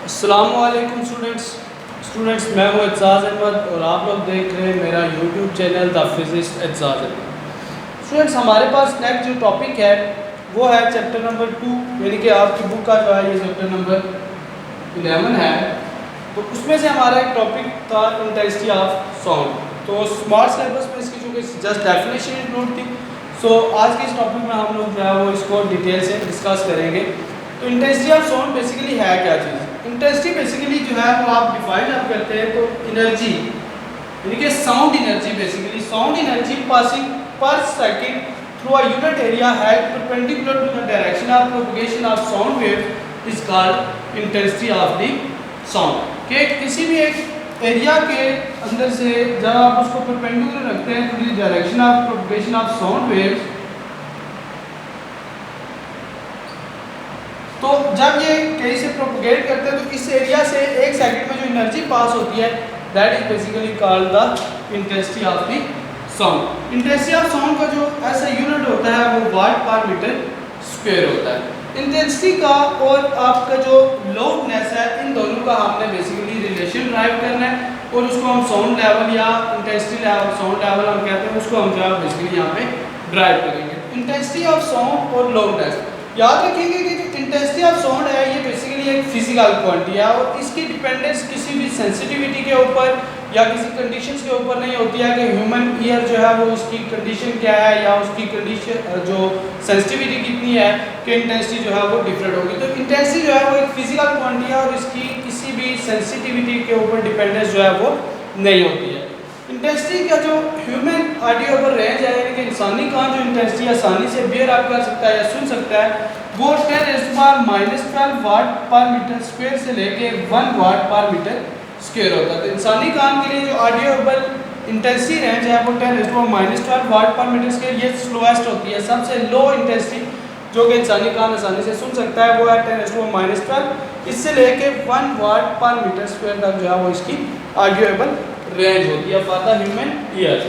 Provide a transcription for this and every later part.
अस्सलामुअलैकुम स्टूडेंट्स मैं हूँ एजाज़ अहमद और आप लोग देख रहे हैं मेरा YouTube channel the physicist Ejaz Ahmad. Students हमारे पास नेक्स्ट जो टॉपिक है वो है चैप्टर नंबर 2, यानी कि आपकी बुक का जो है ये चैप्टर नंबर 11 है। तो उसमें से हमारा एक टॉपिक था इंटेंसिटी ऑफ साउंड। तो स्मार्ट सिलेबस में इसकी जो कि जस्ट डेफिनेशन इंक्लूड थी। सो आज के इस टॉपिक में हम लोग जो है वो इसको डिटेल से डिस्कस करेंगे। तो इंटेंसिटी ऑफ साउंड बेसिकली है क्या चीज़? इंटेंसिटी बेसिकली जो है वो आप डिफाइन आप करते हैं तो एनर्जी, यानी कि sound energy, basically sound energy passing per second through a unit area held perpendicular to the direction of propagation of sound wave is called intensity of the sound. कि किसी भी एक एरिया के अंदर से जब आप उसको परपेंडिकुलर रखते हैं to the direction of propagation of sound waves, तो जब ये कहीं से प्रोपगेट करते हैं तो इस एरिया से एक सेकंड में जो एनर्जी पास होती है that is basically called the intensity of the sound. Intensity of sound का जो ऐसा यूनिट होता है वो वाट पर मीटर स्क्वायर होता है। इंटेंसिटी का और आपका जो लाउडनेस है इन दोनों का हमने बेसिकली रिलेशन ड्राइव करना है और उसको हम साउंड लेवल या इंटेंसिटी लेवल, साउंड लेवल हम कहते हैं, उसको हम जो है बेसिकली यहाँ पे ड्राइव करेंगे। इंटेंसिटी ऑफ साउंड और लाउडनेस याद रखेंगे कि जो इंटेंसिटी ऑफ साउंड है ये बेसिकली एक फिजिकल क्वांटिटी है और इसकी डिपेंडेंस किसी भी सेंसिटिविटी के ऊपर या किसी कंडीशंस के ऊपर नहीं होती है कि ह्यूमन ईयर जो है वो उसकी कंडीशन क्या है या उसकी कंडीशन जो सेंसिटिविटी कितनी है कि इंटेंसिटी जो है वो डिफरेंट होगी। तो इंटेंसिटी जो है वो एक फिजिकल क्वांटिटी है और इसकी किसी भी सेंसिटिविटी के ऊपर डिपेंडेंस जो है वो नहीं होती है। इंटेंसिटी का जो ह्यूमन ऑडियो पर रेंज है, यानी कि इंसानी कान जो इंटेंसिटी आसानी से बियर अप कर सकता है या सुन सकता है, वो 10⁻⁻12 वाट पर मीटर स्क्वायर से लेके 1 वाट पर मीटर स्क्वायर होता है। तो इंसानी कान के लिए जो ऑडियोबल इंटेंसिटी रेंज है वो 10⁻12 वाट पर मीटर स्क्वायर, ये स्लोएस्ट होती है। सबसे लो इंटेंसिटी जो कि इंसानी कान आसानी से सुन सकता है वो है 10⁻12, इससे लेके 1 वाट पर मीटर स्क्वायर तक जो है वो इसकी ऑडियोबल रेंज होती है फॉर द ह्यूमन ईयर।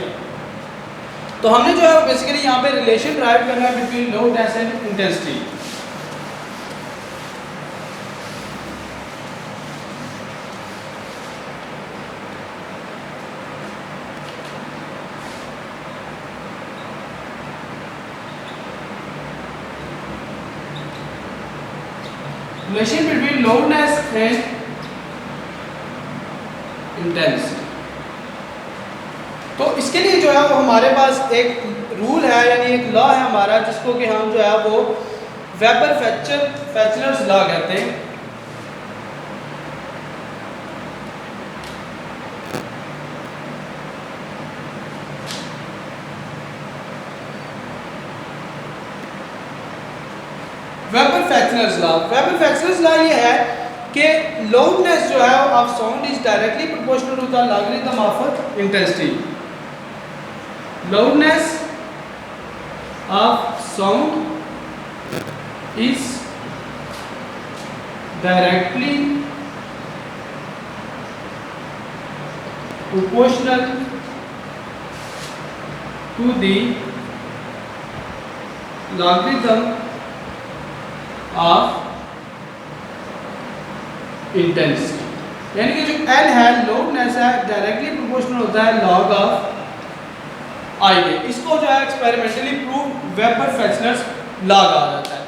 तो हमने जो है बेसिकली यहाँ पे रिलेशन ड्राइव करना है between loudness and intensity. Relation between loudness and intensity. तो इसके लिए जो है वो हमारे पास एक रूल है, यानी एक लॉ है हमारा, जिसको कि हम जो है वो वेबर-फेचलर्स लॉ कहते हैं। वेबर-फेचलर्स लॉ ये है कि लाउडनेस जो है of sound is directly proportional to the logarithm of intensity. Loudness of sound is directly proportional to the logarithm of intensity। यानी कि जो L है लाउडनेस है डायरेक्टली प्रोपोर्शनल होता है लॉग ऑफ आई के। इसको जो है एक्सपेरिमेंटली प्रूव वेबर-फेचलर्स लॉ कहा जाता है।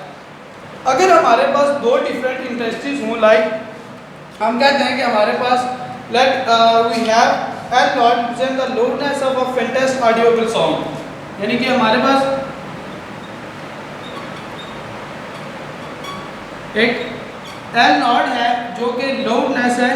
अगर हमारे पास दो डिफरेंट इंटेंसिटीज हों, लाइक हम कहते हैं कि हमारे पास let we have L not represent the loudness of a faintest audible sound, यानी कि हमारे पास एक एल नॉट है जो कि लाउडनेस है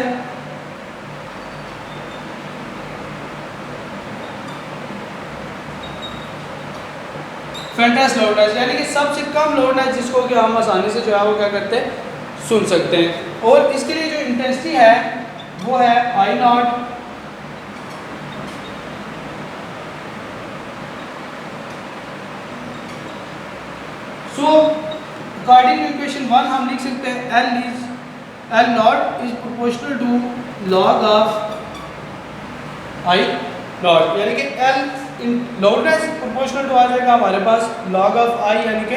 फेंटेस्ट लाउडनेस, यानी कि सबसे कम लाउडनेस जिसको कि हम आसानी से जो है वो क्या करते हैं सुन सकते हैं। और इसके लिए जो इंटेंसिटी है वो है I not so according to equation 1 हम लिख सकते हैं L not is proportional to log of I not, यानी कि एल लाउडनेस प्रोपोर्शनल टू आ जाएगा हमारे पास लॉग ऑफ आई, यानी कि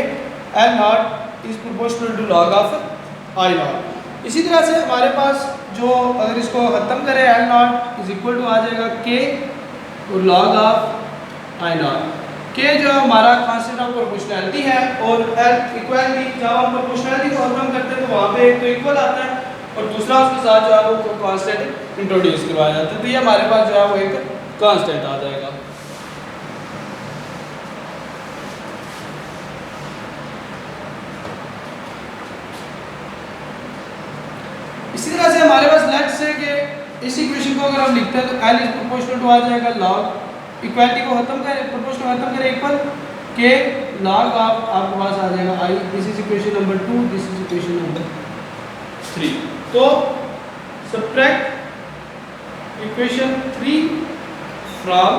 L not is proportional to log of I not. इसी तरह से हमारे पास जो अगर इसको ख़त्म करें L not is equal to आ जाएगा के और लॉग ऑफ आई नॉट। के जो है हमारा कांस्टेंट ऑफ प्रोपोर्शनैलिटी है और एल इक्वालिटी जब हम प्रोपोर्शनैलिटी को ख़त्म करते हैं तो वहाँ पे एक तो इक्वल आता है और दूसरा उसके साथ जो है वो कांस्टेंट इंट्रोड्यूस करवाया जाता है, तो ये हमारे पास जो है वो एक कांस्टेंट आ जाएगा। इसी तरह से हमारे पास लेट्स से कि इस इक्वेशन को अगर हम लिखते हैं तो एल इज प्रोपोर्शनल टू आ जाएगा लॉग इक्वालिटी को खत्म करें, प्रोपोर्शनल खत्म करें इक्वल के लॉग ऑफ आपके पास आ जाएगा I. This is equation number 2, this is equation number 3। तो सब्ट्रैक्ट इक्वेशन 3 फ्रॉम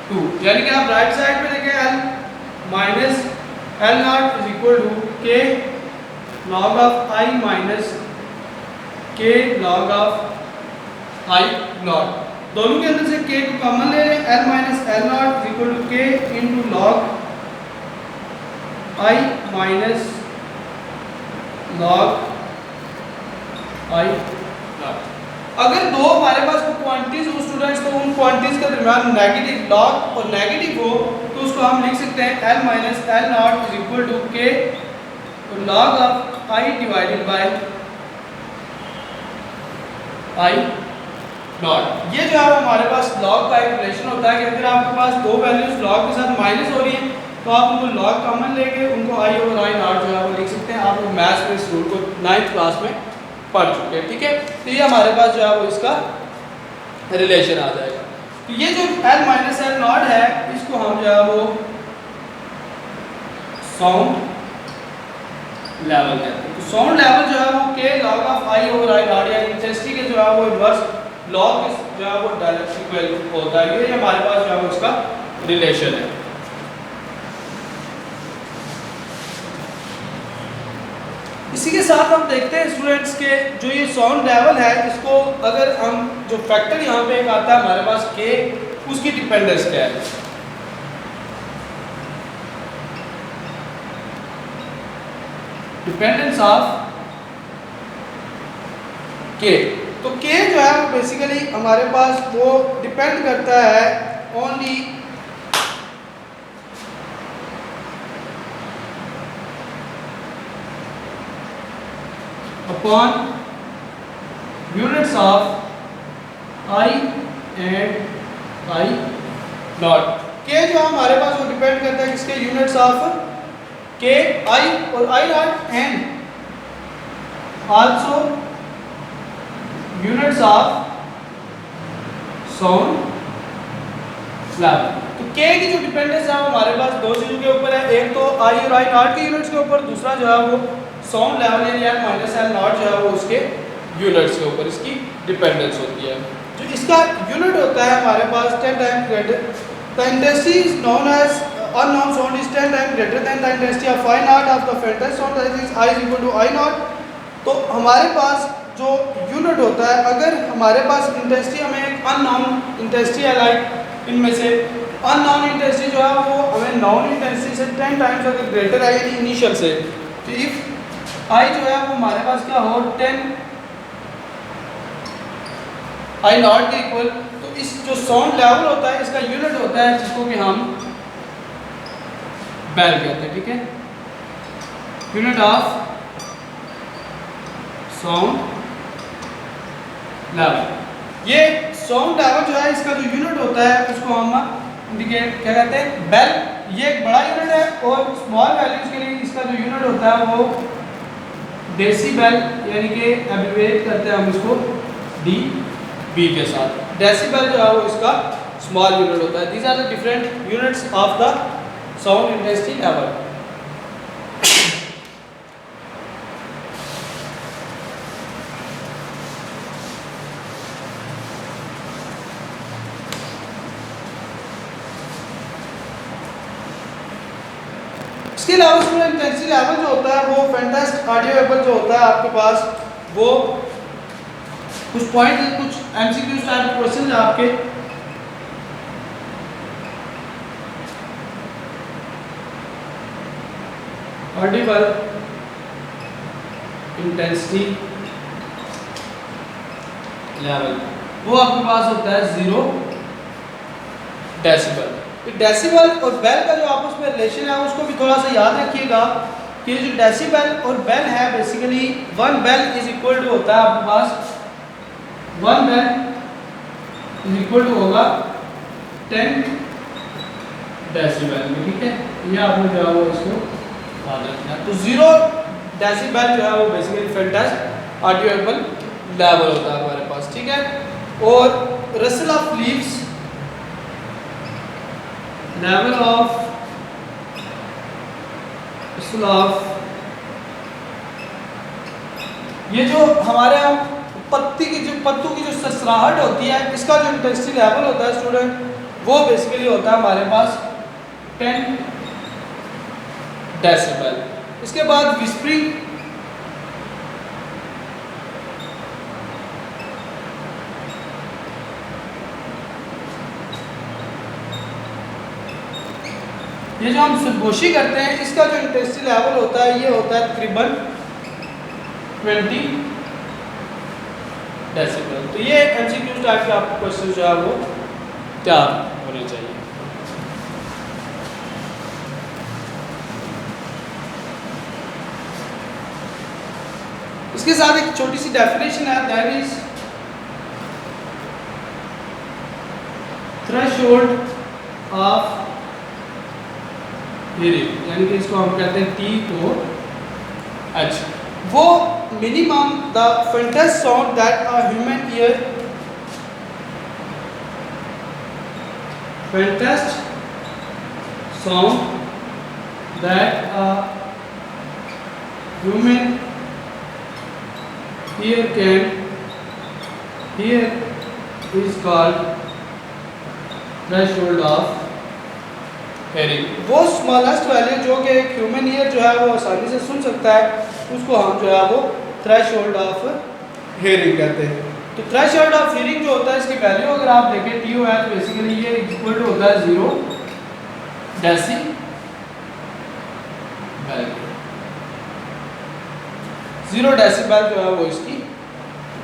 2, यानी कि आप राइट साइड में देखें L minus L not is equal to K log of I minus K log of I not. दोनों के अंदर से के को कॉमन ले लें, L minus L not is equal to K into log I minus log I not. अगर दो हमारे पास क्वांटिटीज हो स्टूडेंट्स तो उन क्वांटिटीज के दरमियान नेगेटिव लॉग और नेगेटिव हो तो उसको हम लिख सकते हैं L minus L not is equal to K log of I divided by I not. ये जो है हमारे पास लॉग का एक रिलेशन होता है कि अगर आपके पास दो वैल्यूज लॉग के साथ माइनस हो रही हैं तो आप उनको लॉग कॉमन लेके उनको आई और आई नॉट जो है वो लिख सकते हैं। आप लोग मैथ्स में इस रूल को 9th क्लास में पढ़ चुके हैं, ठीक है। तो ये हमारे पास जो है वो इसका रिलेशन आ जाएगा। तो ये जो एल माइनस एल नॉट है इसको हम जो है वो साउंड लेवल कहते हैं। तो साउंड लेवल जो है वो के log of I over I not या इंटेंसिटी के जो है वो इनवर्स लॉग जो है वो डायरेक्ट इक्वल होता है। ये हमारे पास जो है वो इसका रिलेशन है। इसी के साथ हम देखते हैं स्टूडेंट्स के जो ये साउंड लेवल है इसको अगर हम जो फैक्टर यहाँ पे एक आता है हमारे पास के, उसकी डिपेंडेंस क्या है। डिपेंडेंस ऑफ के, तो के जो है वो बेसिकली हमारे पास वो डिपेंड करता है only upon units of I and I not. के जो हमारे पास वो डिपेंड करता है किसके यूनिट्स ऑफ के आई और I not and also units of sound level. तो के की जो डिपेंडेंस है वो हमारे पास दो चीज़ों के ऊपर है, एक तो आई और आई नॉट के यूनिट्स के ऊपर, दूसरा जो है वो साउंड लेवल या माइनस एल नॉट जो है वो उसके यूनिट्स के ऊपर इसकी डिपेंडेंस होती है। जो इसका यूनिट होता है हमारे पास 10 times greater, the intensity is known as unknown sound is 10 times greater than the intensity of I naught of the faintest sound that is I is equal to I naught. तो हमारे पास जो unit होता है, अगर हमारे पास intensity हमें एक unknown intensity है, लाइक इनमें से अननोन इंटेंसिटी जो है वो हमें नॉन इंटेंसिटी से 10 टाइम्स अगर ग्रेटर है यानी इनिशियल से, तो इफ आई जो है वो हमारे पास क्या हो 10 आई नॉट के इक्वल, तो इस जो साउंड लेवल होता है इसका यूनिट होता है जिसको कि हम बेल कहते हैं, ठीक है। Unit of sound level. ये साउंड लेवल जो है इसका जो यूनिट होता है उसको हम इंडिकेट क्या कहते हैं, बेल। ये एक बड़ा यूनिट है और स्मॉल वैल्यूज के लिए इसका जो यूनिट होता है वो डेसिबल, यानी कि एब्रिविएट करते हैं हम इसको डीबी के साथ। डेसिबल जो है वो इसका स्मॉल यूनिट होता है। These are the different units of the sound intensity level. इसके अलावा इसमें इंटेंसिटी लेवल जो होता है वो फैंटास्ट ऑडियो लेवल जो होता है आपके पास, वो कुछ पॉइंट, कुछ एमसीक्यू टाइप क्वेश्चन है आपके। ऑडिबल इंटेंसिटी लेवल, वो आपके पास होता है 0 डेसिबल। डेसिबल और बेल का जो आपस में रिलेशन है उसको भी थोड़ा सा याद रखिएगा कि जो डेसिबल और बेल है basically 1 bel is equal to होता है आपके पास 1 बेल इज इक्वल टू होगा 10 डेसिबल में, ठीक है। ये आपने जो है वो इसको याद रखना है। तो 0 डेसिबल जो है वो बेसिकली फैंटास्टिक ऑडियोबल लेवल होता है हमारे पास, ठीक है। और Russell of leaves level of Russell of, ये जो हमारे पत्ती की जो पत्तों की जो सरसराहट होती है इसका जो इंटेंसिटी लेवल होता है स्टूडेंट वो बेसिकली होता है हमारे पास 10 डेसिबल। इसके बाद विस्परिंग, ये जो हम सुगोशी करते हैं इसका जो इंटेंसिटी लेवल होता है ये होता है तकरीबन 20 डेसिबल। तो ये एमसीक्यू टाइप के आपको क्वेश्चन जो है वो तैयार होने चाहिए। इसके साथ एक छोटी सी डेफिनेशन है, that is threshold of hearing, यानी कि इसको हम कहते हैं टी ओ एच। वो minimum the faintest sound that a human ear faintest sound that a human ear can hear is called threshold of hearing. वो स्मॉलेस्ट वैल्यू जो कि एक ह्यूमन ईयर जो है वो आसानी से सुन सकता है उसको हम जो है वो थ्रेशोल्ड ऑफ हेयरिंग कहते हैं। तो थ्रेशोल्ड ऑफ हेयरिंग जो होता है इसकी वैल्यू अगर आप देखें टी ओ है तो बेसिकली ये इक्वल टू होता है 0 डेसिबल, 0 डेसिबल जो है वो इसकी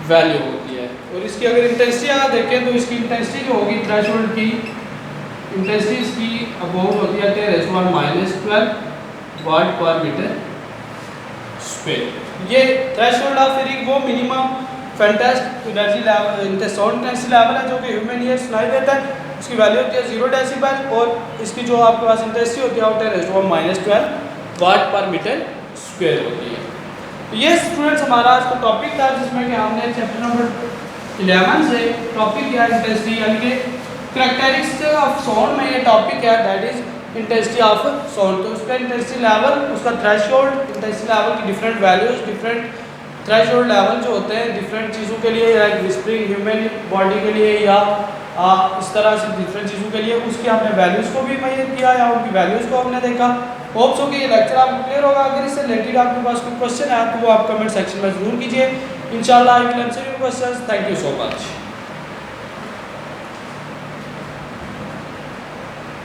वैल्यू होती है। और इसकी अगर इंटेंसिटी आप देखें तो इसकी इंटेंसिटी जो होगी थ्रेशोल्ड की इंटेंसिटी इसकी अबाउट होती है 10⁻12 वाट पर मीटर स्क्वायर। ये थ्रेशोल्ड ऑफ हेयरिंग वो minimum fantastic energy level sound intensity level है जो कि ह्यूमन ईयर सुनाई देता है। इसकी वैल्यू होती है 0 डेसिबल और इसकी जो आपके पास इंटेंसिटी होती है वो 10⁻12 वाट पर मीटर स्क्वायर होती है। तो ये स्टूडेंट्स हमारा आज का टॉपिक था जिसमें कि हमने चैप्टर नंबर 11 से टॉपिक किया इंटेंसिटी यानी कि कैरेक्टरिस्टिक्स ऑफ साउंड में ये टॉपिक है that is intensity of sound. तो उसका इंटेंसिटी लेवल, उसका थ्रेशोल्ड, इंटेंसिटी लेवल की different values, different threshold level जो होते हैं डिफरेंट चीज़ों के लिए या विस्परिंग ह्यूमन बॉडी के लिए या इस तरह से डिफरेंट चीज़ों के लिए उसकी हमने वैल्यूज़ को भी मेजर किया या उनकी वैल्यूज़ को हमने देखा। होप्स हो कि ये लेक्चर आपको क्लियर होगा। अगर इससे रिलेटेड आपके पास कोई क्वेश्चन है तो वो आप कमेंट सेक्शन में ज़रूर कीजिए। इंशाल्लाह I will answer your questions. Thank you so much.